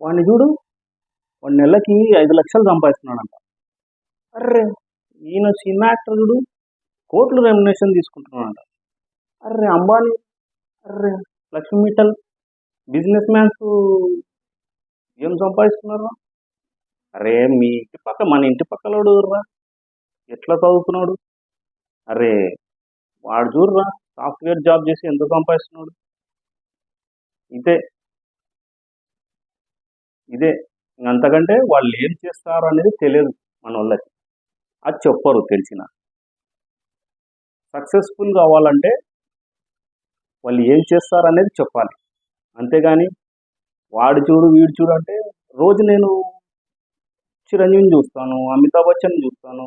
వాడిని చూడు, వాడు నెలకి 5 లక్షలు సంపాదిస్తున్నాడంట. అర్రే, ఈయన చిన్న యాక్టర్ చూడు, కోట్లు రెమ్యునేషన్ తీసుకుంటున్నాడంట. అర్రే అంబానీ, అర్రే లక్ష్మీ మిట్టల్, బిజినెస్ మ్యాన్స్ ఏం సంపాదిస్తున్నారు? అరే మీ ఇంటి పక్క, మన ఇంటి పక్కలోడు రా ఎట్లా చదువుతున్నాడు? అరే వాడు చూడరా, సాఫ్ట్వేర్ జాబ్ చేసి ఎంత సంపాదిస్తున్నాడు? ఇదే ఇదే అంతకంటే వాళ్ళు ఏం చేస్తారు అనేది తెలియదు మన వాళ్ళకి. అది చెప్పరు. తెలిసిన సక్సెస్ఫుల్ కావాలంటే వాళ్ళు ఏం చేస్తారు అనేది చెప్పాలి. అంతేగాని వాడు చూడు వీడు చూడు అంటే, రోజు నేను చిరంజీవిని చూస్తాను, అమితాబ్ బచ్చన్ చూస్తాను,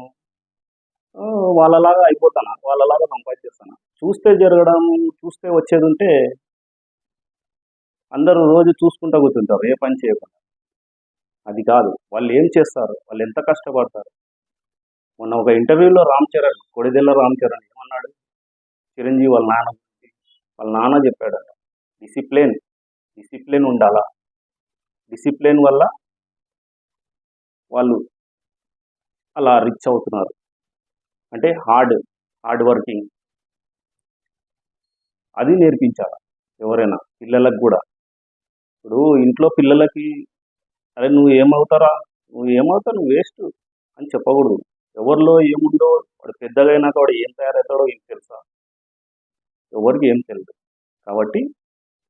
వాళ్ళలాగా అయిపోతానా, వాళ్ళలాగా సంపాదించేస్తానా? చూస్తే జరగడం, చూస్తే వచ్చేది ఉంటే అందరూ రోజు చూసుకుంటూ కూర్చుంటారు ఏ పని చేయకుండా. అది కాదు, వాళ్ళు ఏం చేస్తారు, వాళ్ళు ఎంత కష్టపడతారు. మొన్న ఒక ఇంటర్వ్యూలో కొడిదెల్ల రామ్ చరణ్ ఏమన్నాడు, చిరంజీవి వాళ్ళ నాన్న చెప్పాడట, డిసిప్లిన్ ఉండాలా, డిసిప్లిన్ వల్ల వాళ్ళు అలా రిచ్ అవుతున్నారు. అంటే హార్డ్ వర్కింగ్ అది నేర్పించాలి ఎవరైనా పిల్లలకు కూడా. ఇప్పుడు ఇంట్లో పిల్లలకి అరే నువ్వు ఏమవుతావు, నువ్వు వేస్ట్ అని చెప్పకూడదు. ఎవరిలో ఏముందో వాడు పెద్దగా అయినాక వాడు ఏం తయారవుతాడో ఏం తెలుసా? ఎవరికి ఏం తెలియదు. కాబట్టి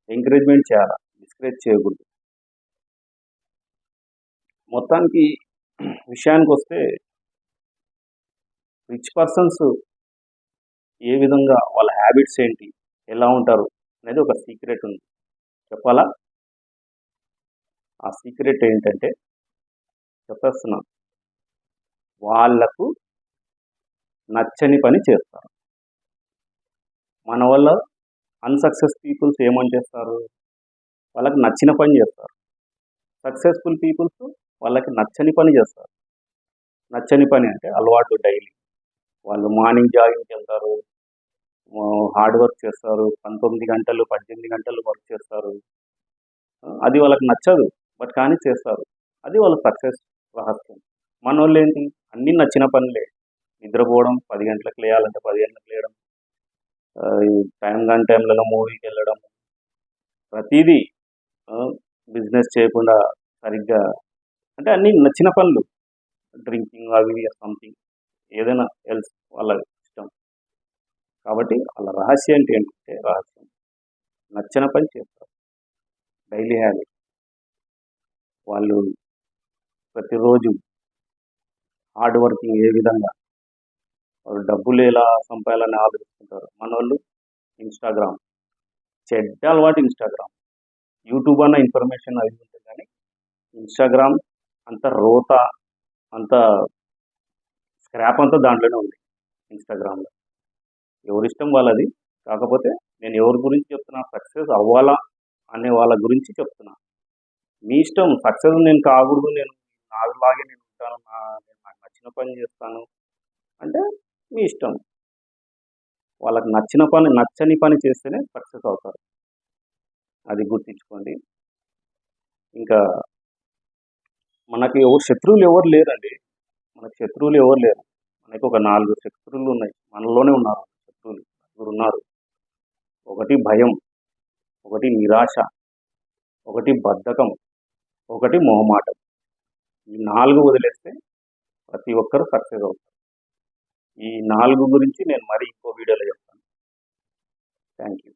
ఎంకరేజ్మెంట్ చేయాలి, డిస్కరేజ్ చేయకూడదు. మొత్తానికి విషయానికి వస్తే, రిచ్ పర్సన్స్ ఏ విధంగా, వాళ్ళ హ్యాబిట్స్ ఏంటి, ఎలా ఉంటారు అనేది ఒక సీక్రెట్ ఉంది. చెప్పాలా? ఆ సీక్రెట్ ఏంటంటే చెప్పేస్తున్నా, వాళ్లకు నచ్చని పని చేస్తారు. మన వల్ల అన్సక్సెస్ పీపుల్స్ ఏమని చేస్తారు, వాళ్ళకి నచ్చిన పని చేస్తారు. సక్సెస్ఫుల్ పీపుల్స్ వాళ్ళకి నచ్చని పని చేస్తారు. నచ్చని పని అంటే అలవాటు డైలీ. వాళ్ళు మార్నింగ్ జాగింగ్కి వెళ్తారు, హార్డ్ వర్క్ చేస్తారు, 19 గంటలు 18 గంటలు వర్క్ చేస్తారు. అది వాళ్ళకి నచ్చదు, బట్ కానీ చేస్తారు. అది వాళ్ళ సక్సెస్ రహస్యం. మన వాళ్ళు ఏంటి, అన్నీ నచ్చిన పనులే. నిద్రపోవడం, 10 గంటలకు లేయాలంటే 10 గంటలకు లేయడం, టైం కాని టైంలలో మూవీకి వెళ్ళడం, ప్రతిదీ బిజినెస్ చేయకుండా సరిగ్గా, అంటే అన్నీ నచ్చిన పనులు, డ్రింకింగ్ అవి సంథింగ్ ఏదైనా ఎల్స్ వాళ్ళ ఇష్టం. కాబట్టి వాళ్ళ రహస్యం ఏంటంటే, నచ్చిన పని చేస్తారు. Daily habit. వాళ్ళు ప్రతిరోజు హార్డ్ వర్కింగ్ ఏ విధంగా, వాళ్ళు డబ్బులు ఎలా సంపాదాలని ఆలోచిస్తుంటారు. మన వాళ్ళు ఇన్స్టాగ్రామ్, చెడ్డ అలవాటు ఇన్స్టాగ్రామ్. యూట్యూబ్ అన్న ఇన్ఫర్మేషన్ అది ఉంటుంది, కానీ ఇన్స్టాగ్రామ్ అంత రోత, అంత స్క్రాప్ అంతా దాంట్లోనే ఉంది ఇన్స్టాగ్రామ్లో. ఎవరిష్టం వాళ్ళది. కాకపోతే నేను ఎవరి గురించి చెప్తున్నా, సక్సెస్ అవ్వాలా అనే వాళ్ళ గురించి చెప్తున్నా. మీ ఇష్టం. సక్సెస్ నేను కాకూడదు, నేను నాలాగే నేను ఉంటాను, నాకు నచ్చిన పని చేస్తాను అంటే మీ ఇష్టం. వాళ్ళకి నచ్చని పని చేస్తేనే సక్సెస్ అవుతారు. అది గుర్తించుకోండి. ఇంకా మనకి శత్రువులు ఎవరు లేరండి. మనకు శత్రువులు ఎవరు లేరు. మనకి ఒక 4 శత్రువులు ఉన్నాయి, మనలోనే ఉన్నారు. శత్రువులు 4 ఉన్నారు. ఒకటి భయం, ఒకటి నిరాశ, ఒకటి బద్ధకం, ఒకటి మొహమాటం. ఈ 4 వదిలేస్తే ప్రతి ఒక్కరు సక్సెస్ అవుతారు. ఈ 4 గురించి నేను మరీ ఇంకో వీడియోలో చెప్తాను. Thank you.